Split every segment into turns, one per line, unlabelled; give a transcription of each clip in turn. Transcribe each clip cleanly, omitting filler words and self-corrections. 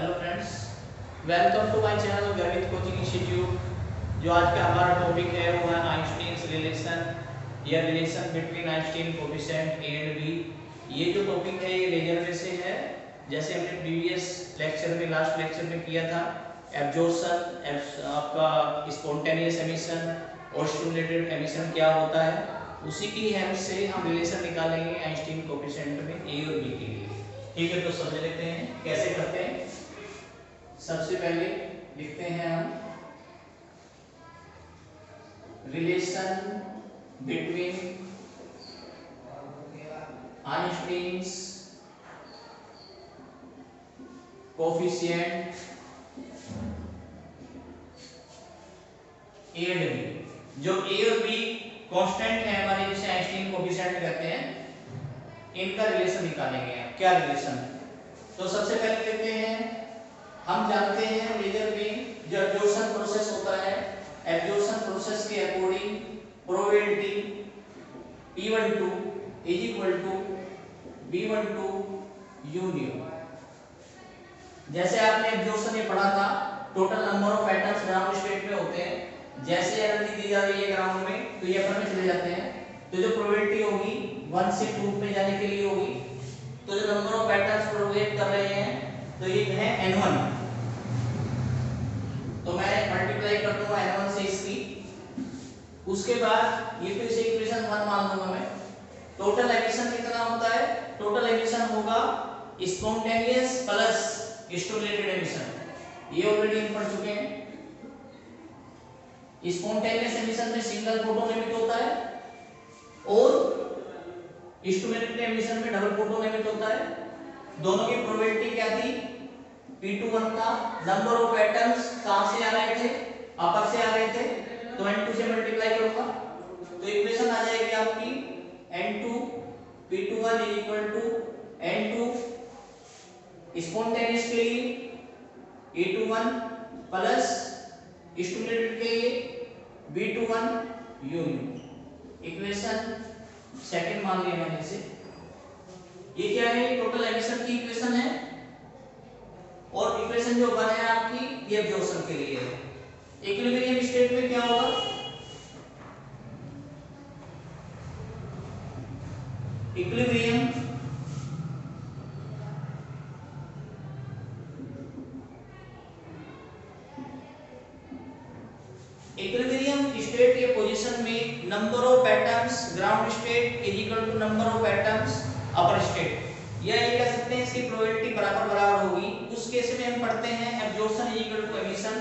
Hello friends, welcome to my channel गणित coaching institute. जो आज का हमारा टॉपिक है वो है आइंस्टीन्स रिलेशन या relation between Einstein coefficient A and B. ये जो टॉपिक है ये लेजर में से है। जैसे हमने प्रीवियस लेक्चर में लास्ट लेक्चर में किया था एब्जॉर्प्शन, आपका स्पॉन्टेनियस एमिशन और स्टिमुलेटेड एमिशन क्या होता है, उसी की हेल्प से हम रिलेशन निकालेंगे आइंस्टीन कोएफिशिएंट में ए और बी के लिए। ठीक है, तो समझ लेते हैं कैसे करते हैं। सबसे पहले लिखते हैं हम relation between Einstein's coefficient A and B. जो ए और बी कांस्टेंट है हमारे, जिसे आइंस्टीन कोएफिशिएंट कहते हैं, इनका रिलेशन निकालेंगे। क्या रिलेशन? तो सबसे पहले लेते हैं, हम जानते हैं लेजर में जो एब्जॉर्प्शन प्रोसेस होता है, एब्जॉर्प्शन प्रोसेस के according probability P12 is equal to B12 union. जैसे आपने एब्जॉर्प्शन में पढ़ा था, total number of atoms ground state में होते हैं। जैसे एनर्जी दी जा रही है ग्राउंड में तो ये अपन में चले जाते हैं, तो जो प्रोबेबिलिटी होगी 1 से 2 में जाने के लिए होगी। तो जो नंबर ऑफ एटम्स प्रोबेट कर रहे हैं तो ये है N1। तो मैं मल्टीप्लाई कर दूंगा N1 से इसकी। उसके बाद ये फिर से इक्वेशन 1 मान लूंगा मैं। टोटल एमिशन कितना होता है? टोटल एमिशन होगा स्पॉन्टेनियस प्लस स्टिमुलेटेड एमिशन। ये ऑलरेडी हम पढ़ चुके हैं। स्पॉन्टेनियस एमिशन में सिंगल फोटोन एमिट होता है और स्टिमुलेटेड एमिशन में डबल फोटोन एमिट होता है। दोनों की प्रोबेबिलिटी क्या थी? P21 का नंबर ऑफ एटम्स कहां से आ रहे थे? अपर से आ रहे थे, तो N2 से मल्टीप्लाई करूंगा तो इक्वेशन आ जाएगी आपकी N2 P21 is equal to N2 spontaneous के लिए A21 प्लस स्टिमुलेटेड के लिए B21 यूनिट। इक्वेशन सेकंड मान लिया मैंने इसे। ये क्या है? टोटल एमिशन की इक्वेशन है। और इक्वेशन जो बना है आपकी, ये एब्जॉर्प्शन के लिए है। इक्विलिब्रियम स्टेट में क्या होगा? इक्विलिब्रियम स्टेट के पोजीशन में number of atoms ground state is equal to number of atoms upper state, या ये कह सकते हैं इसकी प्रोबेबिलिटी बराबर बराबर होगी। उस केस में हम पढ़ते हैं absorption is equal to emission.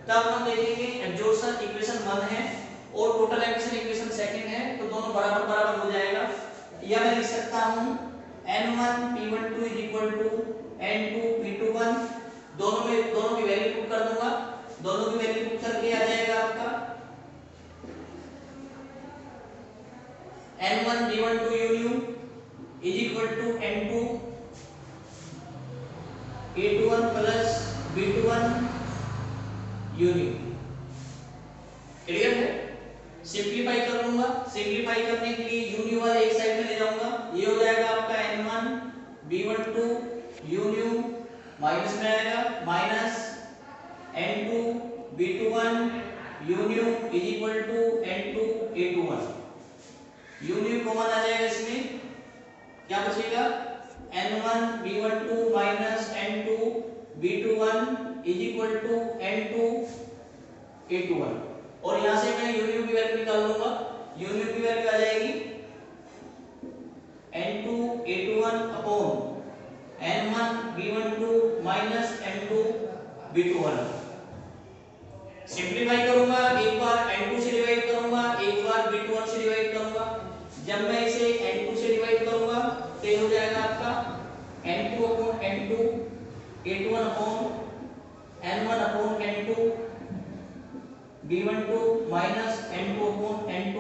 तब हम देखेंगे एब्जॉर्प्शन इक्वेशन 1 है और टोटल एमिशन इक्वेशन सेकंड है, तो दोनों बराबर बराबर हो जाएगा। या मैं लिख सकता हूं N1 P12 is equal to N2 P21। दोनों की वैल्यू पुट कर दूंगा। दोनों की वैल्यू पुट करके आ जाएगा आपका N1 B12 union is equal to N2 A21 plus B21 union. Clear है? सिंपलीफाई कर लूंगा। सिंपलीफाई करने के लिए यूनियन वाले एक साइड में ले जाऊंगा। ये हो जाएगा आपका N1 B12 यूनियन, माइनस में आएगा minus N2 B21 union is equal to N2 A21। Union common आ जाएगा इसमें, क्या बचेगा? N1 B12 minus N2 B21 is equal to N2 A21। और यहां से मैं यूनियन की वैल्यू निकाल लूंगा। यूनियन की वैल्यू आ जाएगी N2 A21 upon N1 B12 minus N2 B21। Simplify करूंगा, एक बार N2 से डिवाइड करूंगा, एक बार B21 से डिवाइड करूंगा। जब मैं इसे N2 से डिवाइड करूंगा तो ये हो जाएगा आपका N2 upon N2 A21 upon N1 upon N2 B12 minus N2 upon N2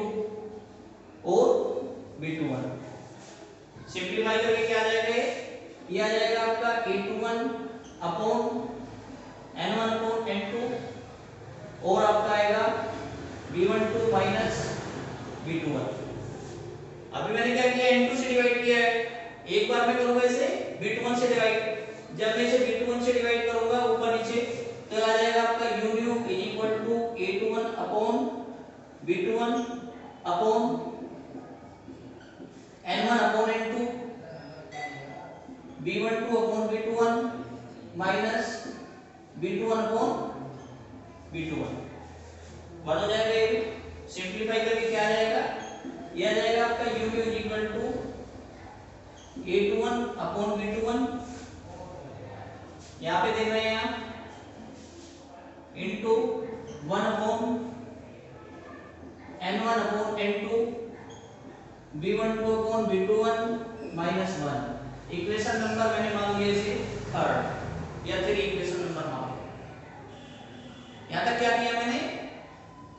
और B21। सिंपलीफाई करके क्या आ जाएगा? ये आ जाएगा आपका A21 upon N1 upon N2 और आपका आएगा B12 माइनस B21। अभी मैंने क्या किया? N2 से डिवाइड किया है। एक बार मैं करूंगा इसे B21 से डिवाइड। जब मैं इसे B21 से डिवाइड करूंगा B21 upon N1 upon N2, B12 upon B21 minus B21 upon B21 one हो जाएगा। ये सिंप्लीफाई करके क्या आ जाएगा, ये आ जाएगा आपका U2 is equal to A21 upon B21, यहाँ पे देख रहे हैं आप, into 1 upon N1 upon N2, B12 upon B21 minus 1। Equation number मैंने मान लिया इसे थर्ड या फिर इक्वेशन नंबर मान लिया। यहाँ तक क्या किया मैंने,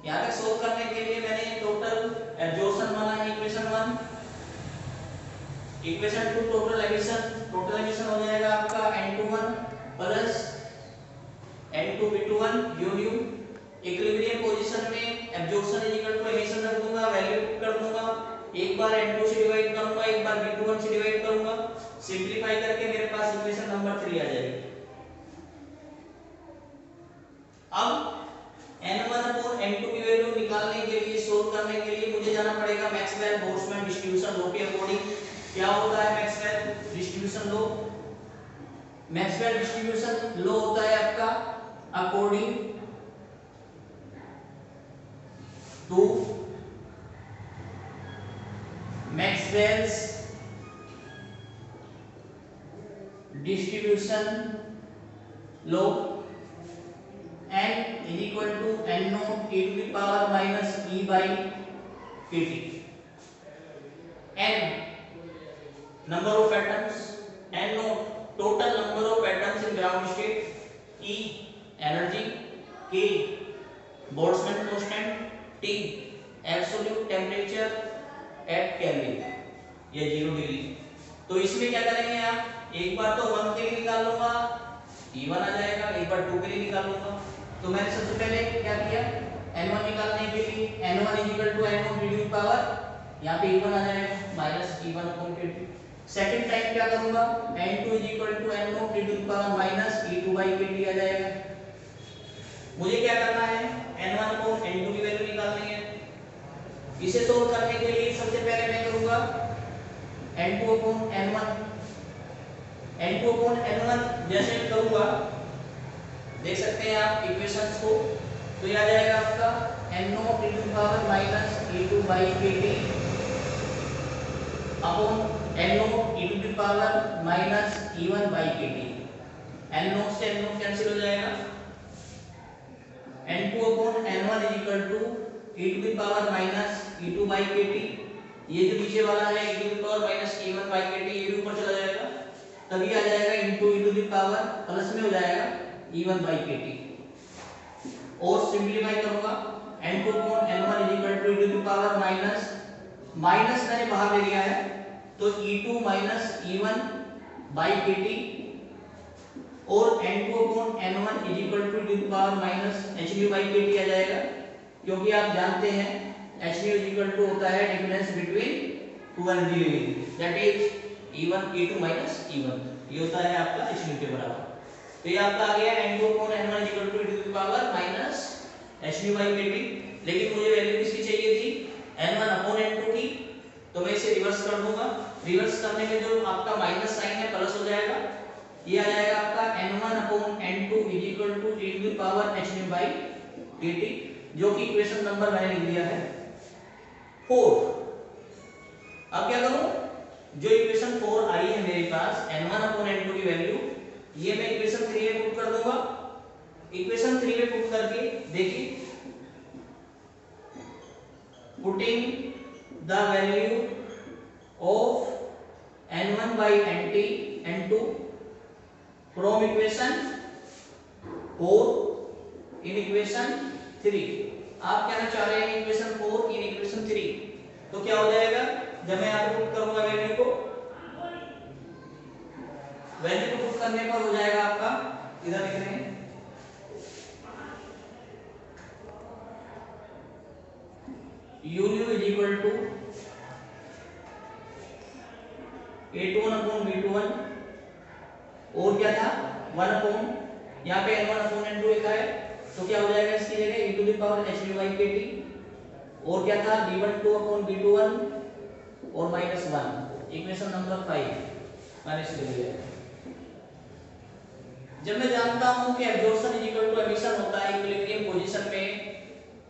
यहाँ तक सोल्व करने के लिए मैंने टोटल एब्जॉर्प्शन माना है इक्वेशन 1, इक्वेशन 2 टोटल एमिशन हो जाएगा आपका N21 plus N2B21 u equilibrium position में absorption is equal to emission रख दूंगा, वैल्यू पुट कर दूंगा, एक बार N2 से डिवाइड करूंगा, एक बार B21 से डिवाइड करूंगा, सिंपलीफाई करके मेरे पास इक्वेशन नंबर 3 आ जाएगी। अब N1 अपॉन N2 की वैल्यू निकालने के लिए, सोल्व करने के लिए मुझे जाना पड़ेगा मैक्सवेल बोल्ट्जमैन डिस्ट्रीब्यूशन लॉ के अकॉर्डिंग। क्या होता है Maxwell distribution law? Maxwell distribution law होता है आपका according to Maxwell's distribution law, n is equal to n naught e to the power minus e by kt। n number of atoms, n naught total number of atoms in ground state, e energy, k Boltzmann constant, t absolute temperature at Kelvin, ये 0 degree. तो इसमें क्या करेंगे आप, एक बार तो 1 के लिए निकाल लूंगा E1 आ जाएगा, एक बार 2 के लिए निकाल लूंगा। तो मैंने सबसे पहले क्या किया, N1 निकालने के लिए N1 is equal to N1 e to the power, यहाँ पे E1 आ जाएगा minus E1 upon kt। Second time क्या करूंगा, N2 is equal to N0 e to the power minus E2 by kt आ जाएगा। मुझे क्या करना है, N1 अपॉन N2 की वैल्यू निकालनी है। इसे सोल्व करने के लिए सबसे पहले मैं करूंगा N2 upon N1, N2 upon N1 जैसे मैं करूंगा, देख सकते हैं आप इक्वेशंस को, तो ये आ जाएगा आपका N0 e to the power minus E2 by kt upon N0 e to the power minus E1 by kt। N0 से N0 कैंसिल हो जाएगा, N2 upon N1 is equal to e to the power minus E2 by kt। ये जो नीचे वाला है e to the power minus E1 by kt, ये भी ऊपर चला जाएगा, तभी आ जाएगा into e to the power plus में हो जाएगा E1 बाई kt। और सिंपलीफाई करूंगा, N2 upon N1 is equal to e to the power minus, minus मैंने बाहर ले लिया है तो E2 minus E1 by kt, और N2 upon N1 is equal to e to the power minus hν by kt आ जाएगा, क्योंकि आप जानते हैं hν इज इक्वल टू होता है difference between two energy level, that is E1 E2 minus E1, ये होता है आपका hν के बराबर। तो ये आपका आ गया N2 upon N1 is equal to e to the power minus hν by kt। लेकिन मुझे वैल्यू किसकी चाहिए थी, N1 अपॉन N2 की, तो मैं इसे रिवर्स कर दूंगा। रिवर्स करने में जो आपका माइनस साइन है प्लस हो जाएगा, ये आ जाएगा आपका N1 upon N2 is equal to e to the power hν by kt, जो कि इक्वेशन नंबर मैंने लिख दिया है 4। अब क्या करूं, जो इक्वेशन 4 आई है मेरे पास N1 अपॉन N2 की वैल्यू, ये मैं इक्वेशन 3 में पुट कर दूंगा। इक्वेशन 3 में पुट करके देखिए, putting the value of N1 by N2 from equation 4 in equation 3। आप कहना चाह रहे हैं इक्वेशन 4 इन इक्वेशन 3, तो क्या हो जाएगा, जब मैं यहाँ पे पुट करूंगा वैल्यू को पुट करने पर हो जाएगा आपका, इधर लिख रहे हैं u is equal to A21 upon B21, और क्या था 1 अपॉन, यहाँ पे N1 अपॉन N2 लिखा है, तो क्या हो जाएगा इसकी जगह e to the power hν by kt और क्या था b12 अपॉन b21 और -1, इक्वेशन नंबर 5 मैंने इसे ले लिया। जब मैं जानता हूं कि absorption is equal to emission होता है इक्विलिब्रियम पोजीशन में,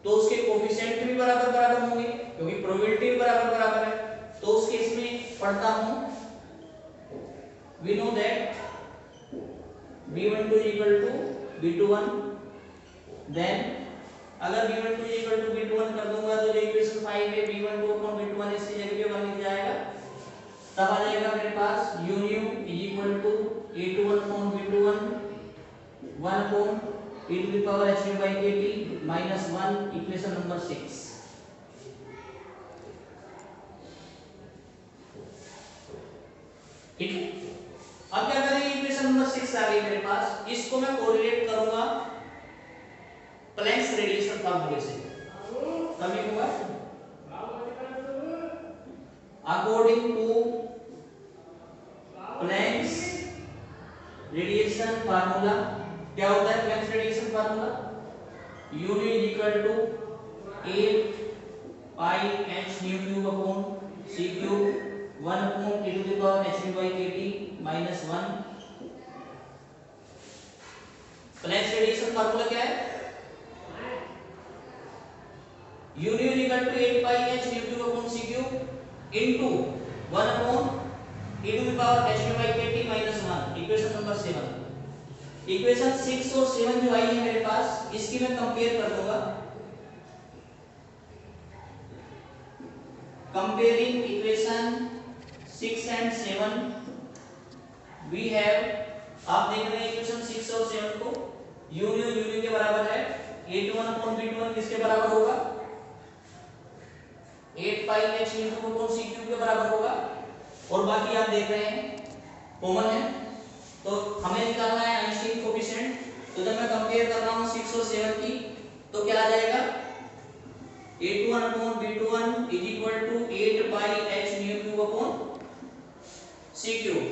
तो उसके कोफिशिएंट भी बराबर बराबर होंगे क्योंकि प्रोबेबिलिटी भी बराबर बराबर है। तो उस केस में पढ़ता हूं we know that b12 is equal to b21, then अगर b12 is equal to b21 कर दूंगा तो जो इक्वेशन 5 है b12 upon b21 इसकी जगह पे 1 लिख जाएगा, तब आ जाएगा मेरे पास u nu is equal to a21 upon b21 1 upon e to the power h nu by kt minus 1, equation number 6। ठीक है, अब क्या करेंगे, इक्वेशन नंबर 6 आ गई मेरे पास, इसको मैं कोरिलेट करूंगा प्लैंक्स रेडिएशन फार्मूले से। तब लिखूंगा according to Planck's radiation formula. क्या होता है Planck's radiation formula? u nu is equal to 8 pi h nu cube upon c cube 1 upon e to the power h nu by kt minus 1। Planck's radiation formula क्या है? u nu is equal to 8 pi h nu cube upon c cube into 1 upon e to the power h nu by kt minus 1, equation number 7। Equation 6 और 7 जो आई है मेरे पास, इसकी मैं compare कर दूंगा। Comparing equation 6 and 7 we have, आप देख रहे हैं इक्वेशन 6 और 7 को, u nu के बराबर है 8 1 upon b21 किसके बराबर होगा? 8 pi h nu upon c cube के बराबर होगा, और बाकी आप देख रहे हैं कॉमन है, तो हमें निकालना है आइंस्टीन कोएफिशिएंट। तो जब मैं कंपेयर कर रहा हूं 6 और 7 की, तो क्या आ जाएगा 8 1 upon b21 is equal to 8 pi h nu cube upon c cube।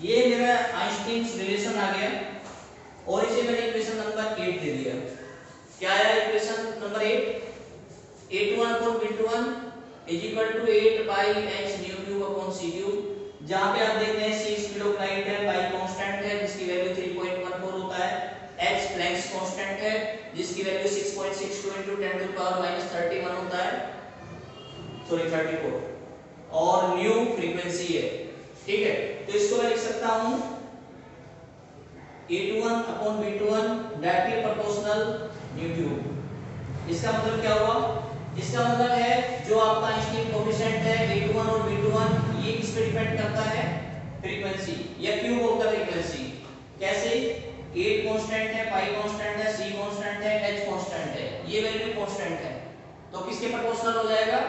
ये मेरा आइंस्टीन रिलेशन आ गया, और इसे मैंने इक्वेशन नंबर 8 दे दिया। क्या आया equation number 8? 8 1 upon b21 is equal to 8 pi h nu cube upon c cube, जहां पे आप देखते हैं c स्पीड ऑफ लाइट है, pi कांस्टेंट है जिसकी वैल्यू 3.14 होता है, h प्लैंक्स कांस्टेंट है जिसकी वैल्यू 6.62 × 10 to the power -31 होता है, सॉरी 34, और न्यू फ्रीक्वेंसी है। ठीक है, तो इसको मैं लिख सकता हूं a21 upon b21 directly proportional new cube. इसका मतलब क्या हुआ? इसका मतलब है जो आपका आइंस्टीन कोएफिशिएंट है a21 और b21, ये किस पे डिपेंड करता है? फ्रीक्वेंसी या क्यूब होकर फ्रीक्वेंसी। कैसे? 8 कांस्टेंट है, पाई कांस्टेंट है, c कांस्टेंट है, h कांस्टेंट है, ये वैल्यू कांस्टेंट है, तो किसके प्रोपोर्शनल हो जाएगा?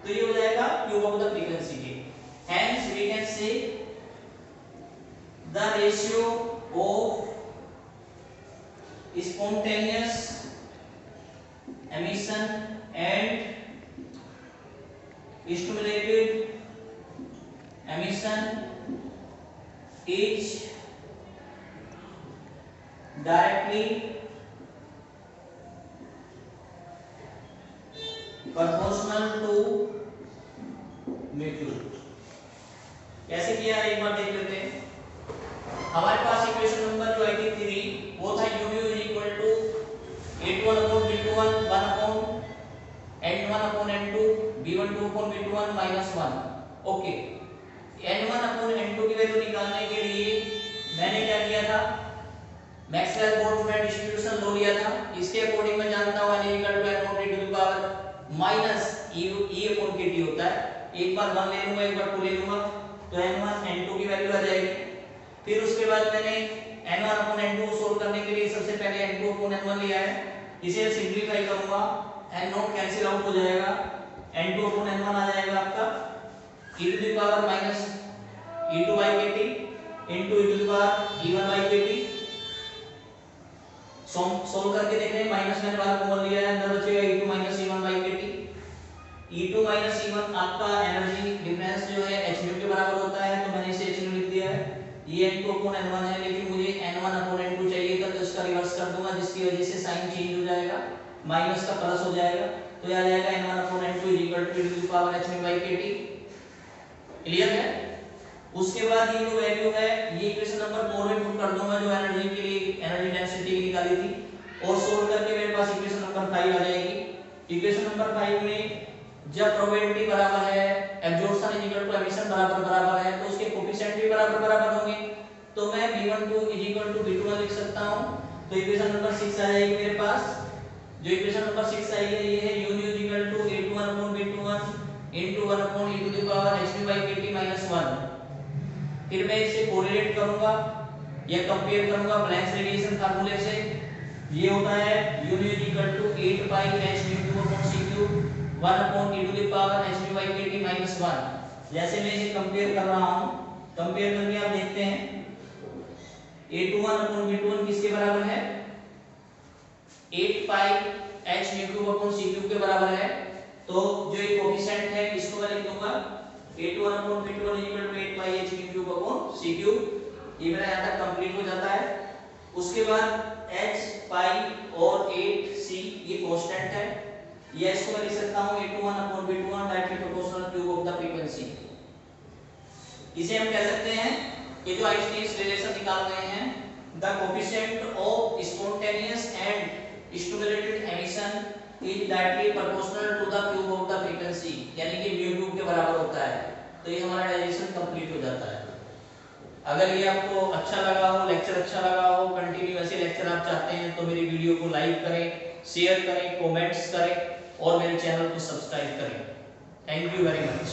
तो ये हो जाएगा क्यूब ऑफ द फ्रीक्वेंसी के। Hence we can say the ratio of spontaneous emission and stimulated emission is directly proportional to mu cube। कैसे किया है एक बार देख लेते हैं। हमारे पास इक्वेशन नंबर जो आई थी 3, वो था u nu is equal to 8 1 upon b21 1 upon n1 upon n2 b12 upon b21 minus 1। Okay, n1 upon n2 की वैल्यू निकालने के लिए मैंने क्या किया था? मैक्सवेल बोल्ट्जमैन डिस्ट्रीब्यूशन लो लिया था। इसके अकॉर्डिंग मैं जानता हूं n equal to n not to the power minus e upon kt होता है। एक बार 1 ले लूंगा, एक बार 2 ले लूंगा, तो n1 n2 की वैल्यू आ जाएगी। फिर उसके बाद मैंने n1 upon n2 को सोल्व करने के लिए सबसे पहले n2 upon n1 लिया है, इसे सिंपलीफाई करूंगा, n0 कैंसिल आउट हो जाएगा, n2 upon n1 आ जाएगा आपका e to the power minus e2 by kt into e to the power e1 by kt। Solve करके देख रहे हैं, माइनस मैंने बाहर कॉमन लिया है, अंदर बचेगा e2 minus e1 by kt। e2 minus e1 आपका एनर्जी डिफरेंस जो है h nu के बराबर होता है, तो मैंने इसे h nu लिख दिया है। ये n2 upon n1 है, लेकिन मुझे n1 upon n2 चाहिए था, तो इसका रिवर्स कर दूंगा, जिसकी वजह से साइन चेंज हो जाएगा, माइनस का प्लस हो जाएगा, तो यह आ जाएगा n1/n2 = e⁻ क्लियर है। उसके बाद ये जो वैल्यू है ये इक्वेशन नंबर 4 में पुट कर दूंगा जो एनर्जी के लिए एनर्जी डेंसिटी की निकाली थी, और सोल्व करके मेरे पास इक्वेशन नंबर 5 आ जाएगी। इक्वेशन नंबर 5 में जब प्रोबेबिलिटी बराबर है, एब्जॉर्प्शन एमिशन बराबर है, तो उसके कोफिशिएंट भी बराबर होंगे, तो मैं b12 b21 लिख सकता हूं। तो इक्वेशन नंबर 6 आ जाएगी मेरे पास। जो इक्वेशन नंबर 6 आई है ये है u a21/b21 1/e⁻ फिर मैं इसे कोरिलेट करूंगा या कंपेयर करूंगा ब्लैंक्स रेडिएशन फार्मूले से। ये होता है u 8πh⁴c³ 1/e⁻ जैसे मैं इसे कंपेयर कर रहा हूं, कंपेयर करके आप देखते हैं a21/b21 किसके बराबर है, 8πh⁴c³ के बराबर है। तो जो ये कोफिशिएंट है इसको मैं लिख दूंगा a21/b21 8πh⁴c³। ये मेरा यहां तक कंप्लीट हो जाता है। उसके बाद h पाई और 8c ये कांस्टेंट है, ये इसको मैं लिख सकता हूं a21/b21 directly proportional cube of the frequency. इसे हम कह सकते हैं कि जो आइंस्टीन्स रिलेशन निकाल रहे हैं, the coefficient of spontaneous and stimulated emission is directly proportional to the cube of the frequency, यानी कि म्यू क्यूब के बराबर होता है। तो ये हमारा डेरिवेशन कंप्लीट हो जाता है। अगर ये आपको अच्छा लगा हो, लेक्चर अच्छा लगा हो, कंटिन्यू ऐसे लेक्चर आप चाहते हैं तो मेरी वीडियो को लाइक करें, शेयर करें, कमेंट्स करें और मेरे चैनल को सब्सक्राइब करें। Thank you very much.